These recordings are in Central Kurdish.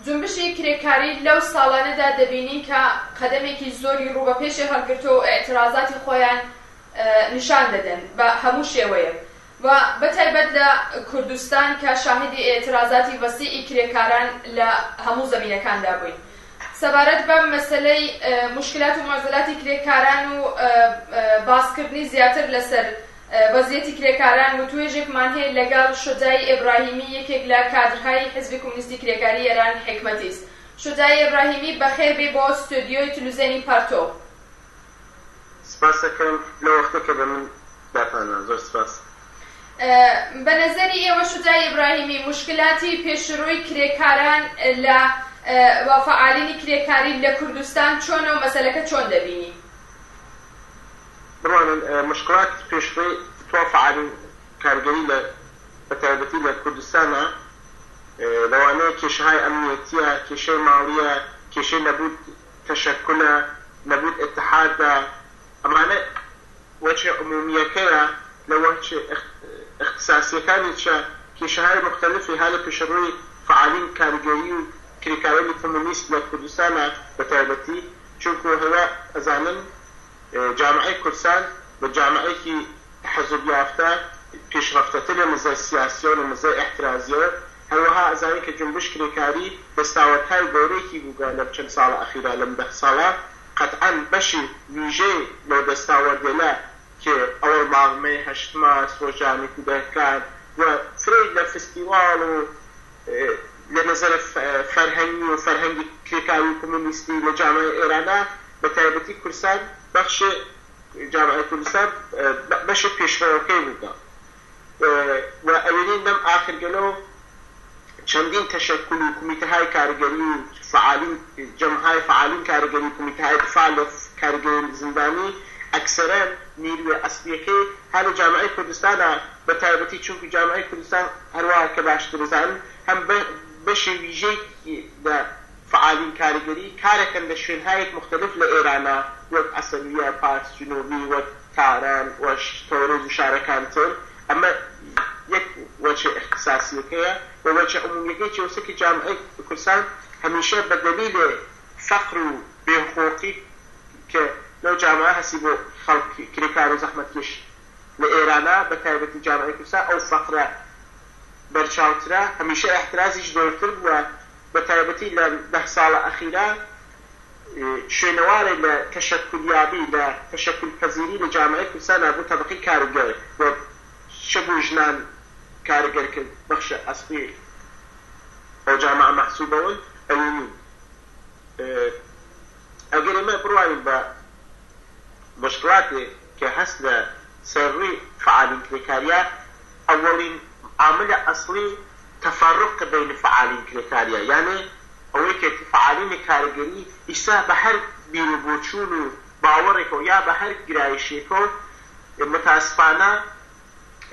جنبشی کرێکاری لەو ساڵانەدا دەبینین کە قەدەمێکی زۆری ڕوو بە پێشێ هەڵگرتو و ئێعترازاتی خۆیان نیشان دەدەن بە هەموو شێوەیە و بەتایبەت لە کوردستان کە شاهدی ئێعترازاتی وەسیعی کرێکاران لە هەموو زەمینەکاندا بووین. سەبارەت بە مەسەلەی مشکلات و مەعزەلاتی کرێکاران و باسکردنی زیاتر لەسەر وەزعیەتی کرێکاران و توێژێکمان هەیە لەگەڵ شۆجای ئێبراهیمی یەکێک لە کادرهای حیزبی کۆمونیستی کرێکاری ئێران حکمەتیست. شۆجای ئێبراهیمی بەخێر بێ بۆ ستودیۆی تلوزیۆنی پارتۆ. سپاس دەکەم لە وەختێکە بە من داپانان، زۆر سپاس. بە نەزەری ئێوە شۆجای ئێبراهیمی مشکلاتی پێشڕۆی کرێکاران لە فعالینی کرێکاری لە کوردستان چۆنە و مەسەلەکە چۆن دەبینی؟ بڕوانن مشکلات پێشڕۆی توا فعالین کارگەری لە بەتایبەتی لە کوردستانە لەوانەیە کێشەهای ئەمنیەتیە، کێشەی ماڵیە، کێشەی نەبوود تەشەکلە، نەبوود ئێتحادە، ئەمانە وەچێ عمومیەکەیە لە وەچێ اختصاسیەکانیچە کێشەهای مختلفی ها لە پێشڕۆی فعالین کارگەری و کرێکاری کۆمونیست لە کوردستانە بەتایبەتی چونکە هەوە ئەزانن جامعەی کوردستان بە جامعەیەکی حەزب یافتە پێشرەفتەتر لە مزای سیاسیە و لە مزای احترازیەوە هەروەها ئەزانین کە جنبش کرێکاری دەستاوەرهای گەورەیەکی بووگە لە چەند ساڵە ئەخیرا لەم 10 ساڵە قەتعەن بەشی ویژەی لەو دەستاوەردێنە کە ئەوە ماڵمەی هەشتما سۆژانی کودەکان و فرێ لە فستیواڵ و لە نەزەر فەرهەنگی و فەرهەنگی کرێکاری کۆمونیستی لە جامعەی ئێرانە بەتایبەتی کوردستان بەخش جامعەی کوردستان بەش پێشڕەوەکەی بووگە و ئەوێنین لەم ئاخرگەلەوە چەندین تەشەکل و کمیتەهای کارگەری و فعالین جەمعهای فعالین کارگەری کمیتەهای دفاع لە کارگەری زیندانی ئەکسەرەن نیروی ئەسلیەکەی هەر لە جامعەی کوردستانە بەتایبەتی چونکە جامعەی کوردستان هەروەها کە باشتر دەزانن هەم بەشی ویژەی لە فعالین کارگەری کارەکەن لە شوێنهایەک مختلف لە ئێرانە وەک ئەسەریە، پارس جنوبی، وەک تاران و تۆرۆز و شارەکانتر. ئەمە یەک وەچە اختصاسیەکەیە و وەچە عمومیەکەی چێوسەکی جامعەی کوردستان هەمیشە بە دەلیلێ فەقر و بێحقوقی کە لەو جامعە هەسی بۆ خەڵکی کرێکار و زەحمەتکێش لە ئێرانە بەتایبەتی جامعەی کوردستان ئەو فەقرە بەرچاوترە هەمیشە احترازیش زۆرتر بووە بەتایبەتی لە 10 ساڵە ئەخیرا شوێنەوارێک لە تەشەکولیابی لە تەشەکولپەزیری لە جامعەی کوردستان بوو تەبەقەی کارگەر و چ بوو ژنان کارگەرکرد بەخشە ئەسڵی ئەو جامعە مەحسوبەون ئەوینی ئەگەر ئێمە بڕوانین بە مشکلاتێ کە هەست لە سەرڕووی فعالین کرێکاریە ئەوەڵین عاملە ئەسڵی تفرق بين فعالين كريكاريا يعني أولئك فعالين كارجري إسا بحر بيروبوتشون باوركو يا بحر جرايشيكو متاسفانه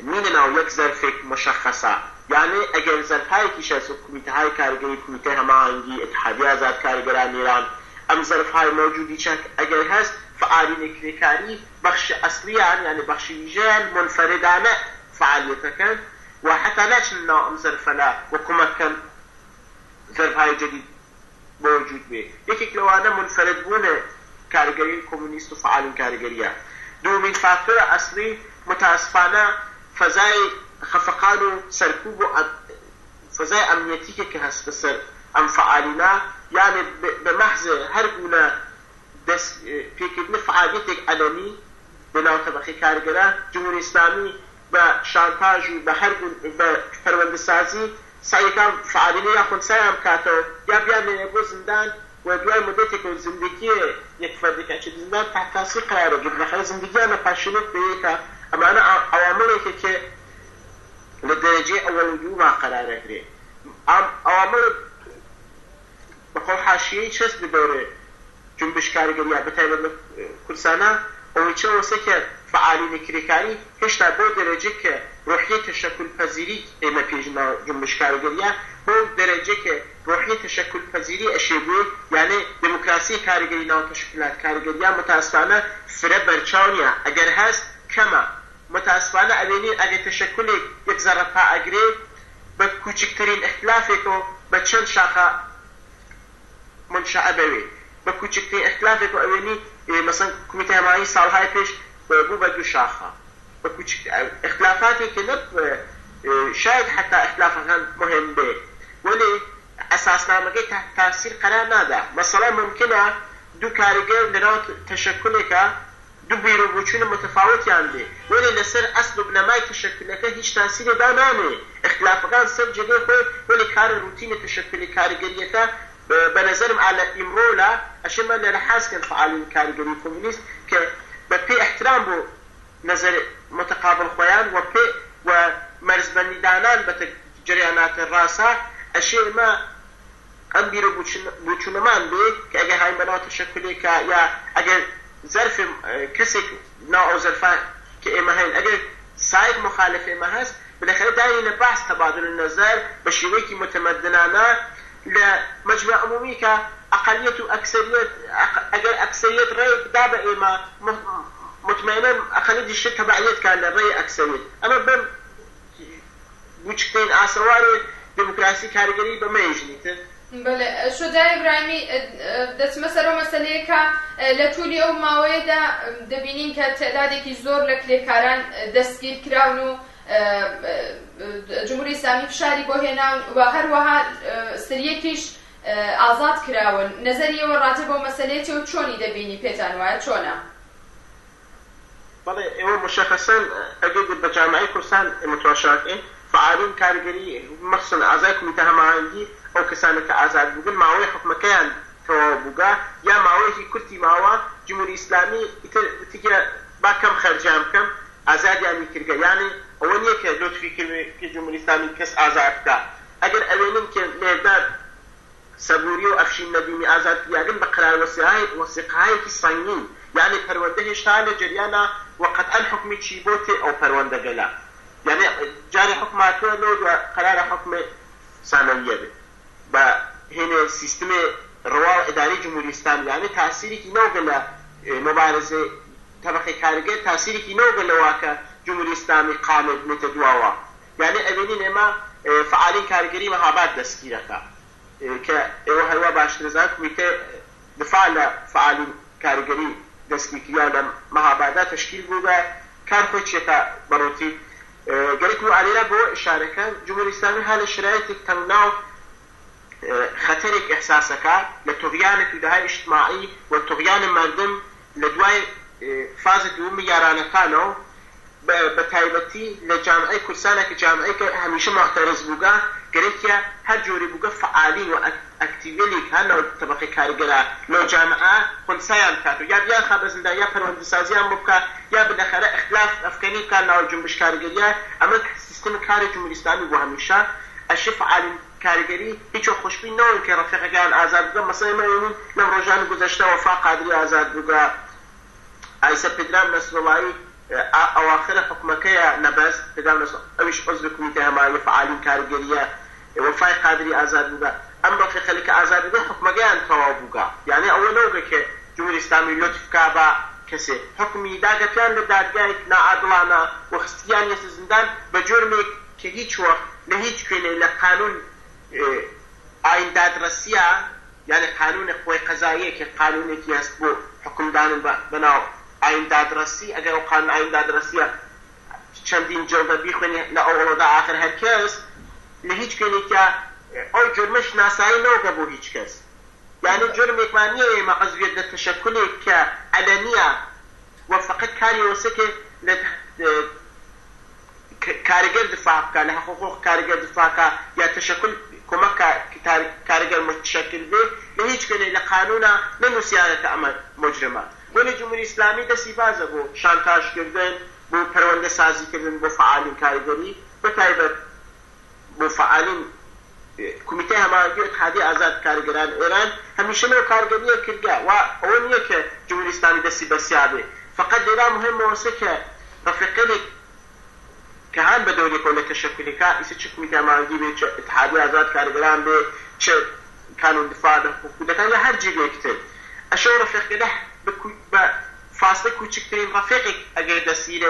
مين أو يكزر فيك مشخصة يعني أجل زرفاي كيشاسو كميتهاي كارجري كميتها ما عندي اتحادية ذات كارجران إيران أم زرفاي موجودة شك أجل هست فعالين كريكاري بخش أصلي يعني بخش رجال منفردانة فعاليتك وحتى لاش النوع زرفنا وكما كان زرف هاي جديد موجود به يكيك لو أنا منفرد بونه كارجرين كومونيست وفعالين كارجريا دو من فاكتور أصلي متاسفانه فضای خفقان و سرکوب و فضای امنیتی که هست بسر ام فعالینا یعنی به محض هر گونه دست پیکردن فعالیت یک علمی به ناو طبقه کارگران جمهوری اسلامی به شانتاژ و به هر گونه به پرونده سازی سعی کن فعالینه یا خونسای هم کاتو یا بیان نگو زندان و بیای مدتی که زندگی یک فردی که چه زندان تحت تاثیر قرار گرفت نخواهی زندگی هم پاشنت به یکا اما انا عواملی که لدرجه اول وجوه قرار گرفت عوامل بقول حاشیه‌ای چست بدوره جنبش کارگری بتایبەت کوردستانە ئەوەی چ وەسە کە فعالین کرێکاری هێشتا بۆ دەرەجە کە ڕۆحیە تەشەکولپەزیری ئێمە پێژنا جنبش کارگەریە بۆ دەرەجە کە ڕۆحیە تەشەکولپەزیری ئەشێبوێ یانێ دموکراسی کارگەری ناو تەشکیلات کارگەریە متاسفانە فرە بەرچاو نییە ئەگەر هەست کەمە متاسفانە ئەوێنین ئەگەر تەشەکولێک یەک زەڕە پائەگرێ بە کوچکترین اختلافێکەوە بە چەند شاخە منشأ بوي بكوچكتين اختلافك وأويني مثلا كوميتي همایی سالهای پیش بو بدو شاخه بكوچك اختلافاتي كنب شاید حتى اختلافات مهم به ولی اساسنامه تاثیر قرار ناده مثلا ممکنه دو کارگر لناو تشکلك دو بیرو بوچون متفاوت یانده ولی لسر اصل و بنمای تشکلك هیچ تاثیر دا نامه اختلافات سر جگه خود ولی کار روتین تشکل کارگریتا بنظرم على امرولا اشما لحاز كان فعالين كارجري كومونيست بپی احترام بو نظر متقابل خویان و مرزبنی دانان به جریانات راسا اشیاء ما ام بیرو بوچونمان به که اگه های بنا تشکلی که یا اگه ظرف کسی نوع ظرفا که اما هین اگه ساید مخالف اما هست بالاخره داین بحث تبادل النظر بشیوهی که متمدنانه لمجمع عمومی که اقلیت و اکثریت اگر اکثریت رأی دابه اما مطمئنا اقلیت شيء تبعيت كان للرأي اکثریت اما بم بوچکترین آسوار دموکراسی کارگری به میجنیت. بله شجاع ابراهیمی دست مثلا مسئله که لطولی او ماوی دا دبینین که تعدادی که زور لکلیکاران دستگیر کراونو جمهوری اسلامی فشاری بو هناون و هر وها سریکیش آزاد کراون نظریه و راجب و مسئله چه و چونی دبینی پیتان وای چونه؟ بله اما مشخصا اگه به جامعه کردستان متواشات فعالین کارگری مخصوصا اعضای کمیته هماهنگی او کسانی که آزاد بودن ماوی حکمکیان تو بوگا یا ماوی کردی ماوا جمهوری اسلامی تیگه با کم خرجام کم آزاد یعنی کرگا یعنی اونیه که لطفی که جمهوری اسلامی کس آزاد که اگر اوینن که مقدار صبوری و افشین ندیمی آزاد یاگن بقرار وثیقه‌ای که صینین یعنی پرونده هشتال جریانا وقطعا حکمی چیبوت او پرونده گلا يعني جاري حكماته لو قرار حكم ثانويه با هنا سيستم رواه اداري جمهوري اسلامي يعني تاثيري كي نوغلا مبارزه طبقه كارجه تاثيري كي نوغلا واكا جمهوري اسلامي قامت متدواوا يعني ابيني ما فعالين كارجري مهابات دسكيركا ك هو باشتر زاك ميته دفاع فعالين كارجري دسكيريا مهابات تشكيل بوغا كان خوشتا بروتي قالت له علينا بو إشارة كان جمهوري الإسلامي هذا الشرائط تمنع خطرك إحساسك للطغيان في دهاء اجتماعي والطغيان المردم لدواء فاز دومي يارانا كانوا بتايبتي لجامعي كرسانة كجامعي همیشه معترض بوغا قالت يا هر جوري بوغا فعالين واكتيفيلي كانوا طبقه كارگرا لو جامعه خنسایان كاتو یا بيان خابزن دا یا پروندسازیان بوكا یا بالاخره اختلاف افكاني كانوا جنبش كارگريا اما سيستم كاري جمهوري اسلامي بو همیشه اشي فعالين كارگري هیچ خوشبین نوعی که رفیق کان آزاد بوغا مثلا ما یونین لم رجان گذشته وفا قادری آزاد بوغا عیسی پدرام نصر اللهی اواخر حکمکه نبز پدرام نصر اوش عضو کمیته همایی فعالین کارگریه وفای قادری آزاد بوغا ام رفیق لك آزاد بوغا حکمکه انتوا بوغا يعني اولوگه که جمهوری اسلامی لطف که با کسی حکمی داگه پیان لدادگاه ناعادلانه و خستیان یس زندان بجرمی که هیچ وقت لهیچ کنه لقانون آین دادرسیه يعني قانون قوى قضائية كقانون يهست بو حكم دان بناو آین دادرسی اگر او قانون آین دادرسی چندین جلده بیخونی لأولو دا آخر هر کس لهیچ کنی که او جرمش ناسایی نوگه بو هیچ کس يعني جرم اکمانیه ما عضویت دا تشکلی که علنیه و فقط کاری وسکه کارگر دفاع که لحقوق کارگر دفاع که یا تشکل کمک کارگر متشکل به لهیچ کنی لقانونه لنسیانت اما مجرمه ولی جمهوری اسلامی دستی بازه بو شانتاج کردن بو پرونده سازی کردن بو فعالین کارگری بتایبت بو فعالین کمیته هماهنگی اتحادیه آزاد کارگران ایران همیشه نو کارگریه کرده و اونیه که جمهوری اسلامی دستی بسیابه فقط دیگه مهم واسه که رفیقی که هم به دوری کنه تشکلی که ایسه چه کمیته هماهنگی به چه اتحادیه آزاد کارگران به چه قانون دفاع حقوق دکان یا هر جیبه کتن اشو رفیقی ده به فاصله کوچکترین رفیقی اگر دستیره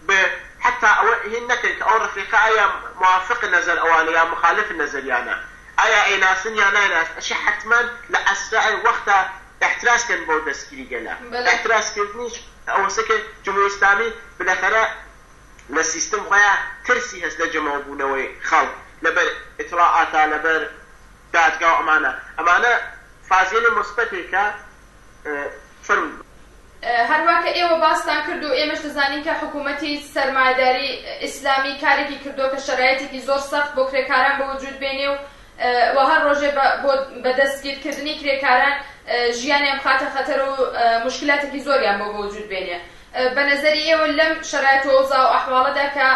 به حتی هن نکن که او رفیقه یا موافق نظر اوانه یا مخالف نظر یانا ئایا ئەیناسن یا نایناس ئەشی حتمما لە ئەسرع وەختە احترازکردن بۆ دەستگیری گەلە احترازکردنیش ئەوەسە کە جمهوری ئیسلامی بالاخره لە سیستم خۆیان ترسی هەست لە جەمەوبوونەوەی خەڵک لەبەر ئیطلاعاتە لەبەر دادگا و ئەمانە فازیێنی مثبەتێکە فەرموو هەروە کە ئێوە باستان کرد و ئێمەش دەزانین کە حکوومەتی سەرمایەداری ئیسلامی کارێکی کردو کە شەرایەتێکی زۆر سەخت بۆ کرێکاران بە وجود بێنێ و هەر ڕۆژێ بە دەستگیرکردنی کرێکاران ژیانیان بخاتە خەتەر و مشکلاتێکی زۆریان بۆ وجود بێنێ. بە نەزەری ئێوە لەم شەرایەت و ئەوزا و ئەحواڵەدا کە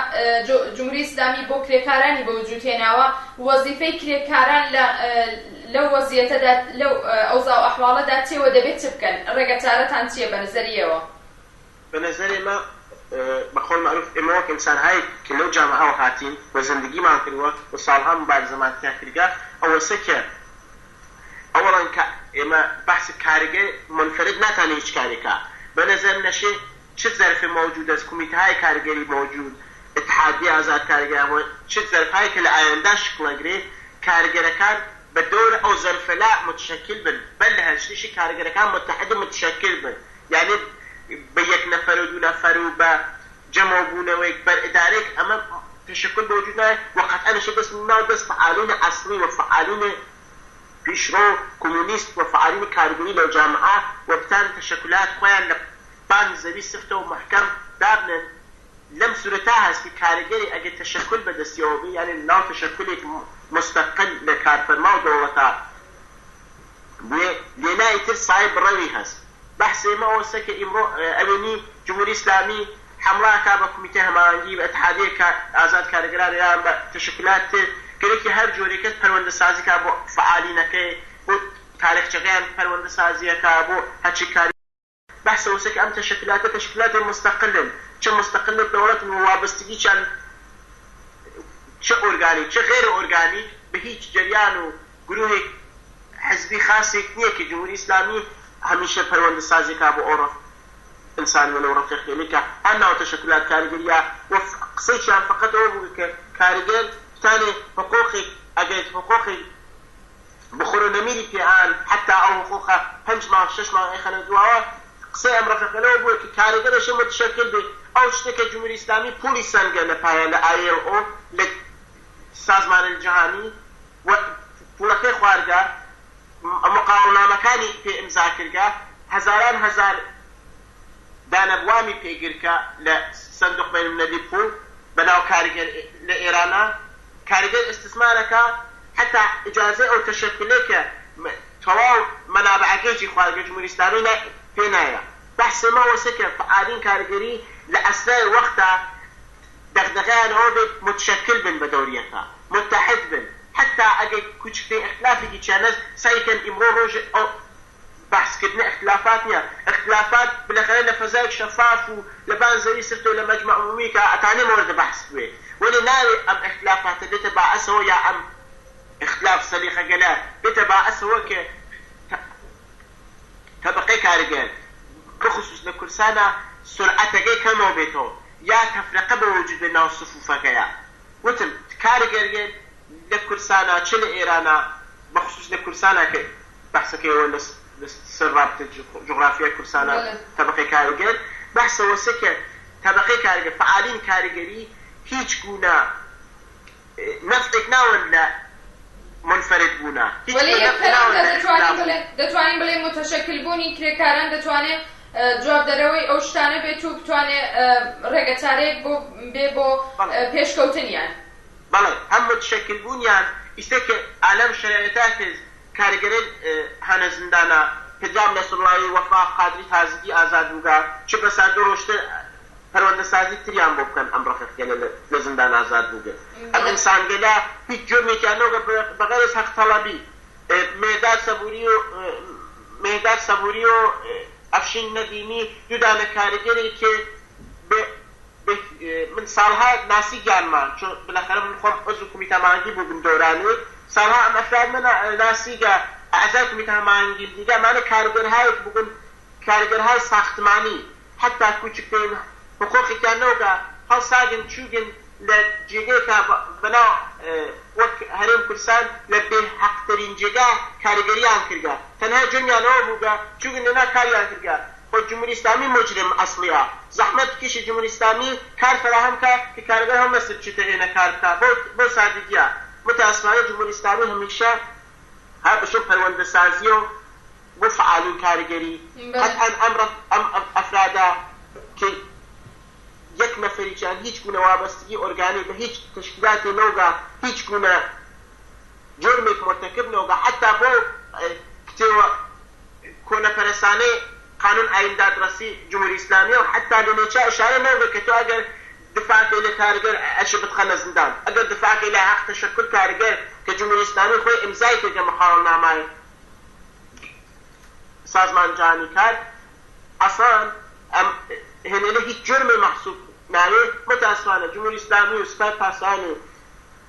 جمهوری ئیسلامی بۆ کرێکارانی بە وجود هێناوە وەزیفەی کرێکاران لەو وەزیەتەدا لەو ئەوزا و ئەحواڵەدا چێوە دەبێت چ بکەن؟ ڕێگەچارەتان چییە بە نەزەری ئێوە؟ بە نەزەری ئێمە بەخۆی معروف ئێمە وەک ئینسانهایی کە لەو جامعەوە هاتین و زندگیمان کردووە و ساڵها مبارزەمانتیان کردگا ئەوەسە کە ئەوەڵەن کە ئێمە بەحسی کاریگەر منفرد ناتوانێت هیچ کارێکە بە نەزەر نەشێ چه ظرفی موجود است کمیته‌های کارگری موجود اتحادیه آزاد کارگران چه ظرفایی که لآینده شکل گیره کارگران به دور او ظرف لا متشکل بن بل هنشتیش کارگران متحد متشکل بن یعنی به یک نفر و دو نفر و به جمع بونه و یک بر اداره اما تشکل موجود نه و قطعا نشه بس ما بس فعالین اصلی و فعالین پیشرو کمونیست و فعالین کارگری لو جامعه و بتان تشکلات خوان بان زەوی سفتە و محکەم دابنن لەم سورەتا هەست کە کارگەری ئەگەر تەشەکل بەدەستیەوە بێ یعنی ناو تەشەکلێک مستەقل لە کارفەرما و دەوڵەتا بێ لێنای تر سایب ڕەوی هەست بەحسێ ئێمە ئەوەسە کە ئیمڕۆ ئەوێنی جمهوری ئیسلامی حمڵاکا بە کمیتە هەماهەنگی بە ئەتحادیە ئازاد کارگەران یان بە تەشەکلات تر گەرێکی هەر جۆرێکت پەروەندەسازیکا بۆ فعالینەکەی بۆ تاریخچەکەیان پەروەندەسازیەکە بۆ هەرچی کاری بحث وسك أم تشكيلات مستقلة شو مستقلة دولة ووابستگی چن چه أورگانيك چه غير أورگانيك بهيج جريان و گروه حزبي خاصي نیه که جمهوری اسلامی همیشه پرونده سازی که با عرف انسان ولو رفیق لیکه هنه تشکلات کارگریه و قصيش يعني فقط أقول كارجر ثاني حقوقي أجد حقوقي بخورو نميري في آن حتى أو حقوقه 5 ماه 6 ماه إخنا دواوا قصي أمر رفق له بقول كارجر شو متشكل به أو اشتكى الجمهورية الإسلامية بولي سنجا نبايا لآير أو لسازمان الجهاني وبولكي خوارجا مقاومة مكاني في إمزاكرجا هزار دانبوامي بيجركا لصندوق بين النادي بول بناو كارجر لإيرانا كارجر استثمارك حتى إجازة أو تشكلك تواو منابع جيشي خوارج الجمهورية الإسلامية هنايا بحث ما وسكر فعالين كارجري لأسرار وقتها دغدغان هو متشكل بن بدوريتها متحد بن حتى أجي كوش في اختلافي كي كانت سايكن إمرو روج أو بحث كدنا اختلافاتنا اختلافات بالاخره نفذات شفاف ولبان زي سرتو لمجمع عمومي كأتاني مورد بحث به ولناوي أم اختلافات بتبع أسهو يا أم اختلاف صليخة قلال بتبع أسهو ك تبقي كارجان بخصوص لكرسانا سرعتك كما بيتو يا تفرقة بوجود بين الصفوفك يا وتم كارجان لكرسانا تشل إيرانا بخصوص لكرسانا ك بحثك ولا سرابة جغرافيا كرسانا طبقي كارجر بحث وسكة طبقي كارجر فعالين كارجري هيج قونا نفطك ناون لا منفرد بونا ولي دەتوانین بڵێ متشکل بوونی کرێکاران دەتوانێت جواب دەرەوەی ئەو شتانە بێت و بتوانێت ڕێگەچارەیەک بێ بۆ پێشکەوتنیان بەڵێ هەم متشکل بوونیان ئیسەکە ئالەم شرایەتاکە کارگەرێن هەنە زندانە پدرام نەسڵڵاوی وەفا قادری تازگی ئازاد بووگا چ بەسا دوو ڕۆژتر پەروەندەسازی تریان بۆ بکەن ئەم ڕەفیقگەلە لە زندان ئازاد بووگە ئەم ئینسانگەلە هیچ جۆرمێکیانەوە بەغەرز حەقتەڵەبی مێداد سەبووری و ئەفشین نەدیمی دوودانە کارگەری کە من ساڵها ناسی گیانمان چون بالاخره من خۆم عضو کمیتە مانگی بوو بن دەورانێ ساڵها ئەم ئەفراد من ناسیگە أعزائي كمية همانجي ديجا معنا كارجرهاي بقول كارجرهاي ساختماني حتى كوچكين حقوقي كانوغا هل ساجن شوجن لە جێگەیەکە بەناو وەک هەرێم کوردستان لە بێحەقترین جێگا کاریگەریان کردگا تەنها جرمیانەوە بووگە چووگن لەنا کاریان کردگا خۆ جمهوری ئیسلامی مجرم ئەسڵیە زەحمەت کێشی جمهوری ئیسلامی کار فراهم کە کە کارگەر هەم مەسر بچێتە هێنە کار بکە بۆ سادگیە متاسفانە جمهوری ئیسلامی هەمیشە هەر بەشێ پەروەندەسازی و بۆ فعالین کاریگەری قەتعەن ئەم ئەفرادا کە یەک نەفەریان هیچ گونە وابەستگی ئۆرگانی بە هیچ تشکیلاتی نەوگا هیچ گونە جرمێک مرتکب نەوگا حتا بۆ کتێوە کۆنەپەرستانەی قانون ئایندادرەسی جمهوری ئیسلامیە و حتا لە نێچە ئشارە نەوگا کە تۆ ئەگەر دفاعکەی لە کارگەر ئەشە بتخەنە زندان ئەگەر دفاعکەی لە حەق تەشەکر کارگەر کە جمهوری ئیسلامی خۆی ئیمزای کردە مقاومەتنامەی سازمانجانی کار ئەسڵان هێنێنە هیچ جرمی محسوب ناوێت متاسفانە جمهوری ئیسلامی و سوپای پاسانی و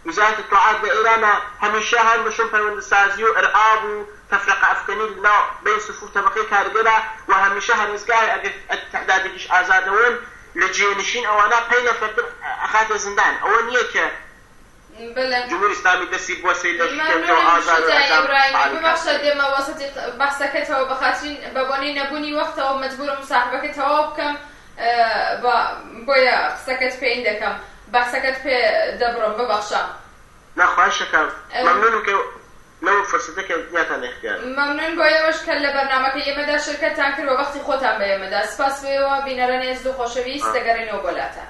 وزارەتی ئیطلاعات لە ئێرانە هەمیشە هەر بەشێ پەروەندەسازی و ئەرئاب و تەفرقە ئەفکەنی لەناو بین سفوف تەبەقەی کارگەرە و هەمیشە هەرمزگای ئەگەر تەعدادێکیش ئازادەون لە جێنشین ئەوانە پەی نەفەر ئەخاتە زندان ئەوە نییە کە جمهوری ئیسلامی دەستی بۆ سەی لە شکێتەوە ئازاد ببەخشە دێمە وەسەتی بەحسەکەتەوە بەخاترین بە بۆنەی نەبوونی وەختەوە مەجبورم مساحبەکە تەواو بکەم بۆیە قسەکەت پێین دەکەم بەحسەکەت پێ دەبڕم ببەخشە نەخواشەکەم مەمنونم کە لەو فرسەتەکە دیاتان اختیار مەمنون بۆ ئێوەش کە لە بەرنامەکە ئێمەدا شرکەتتان کرد و وەختی خۆتان بە ئێمەدا سپاس بێەوە بینەرە نێزد و خۆشەویست دەگەڕێنەوە بۆلاتان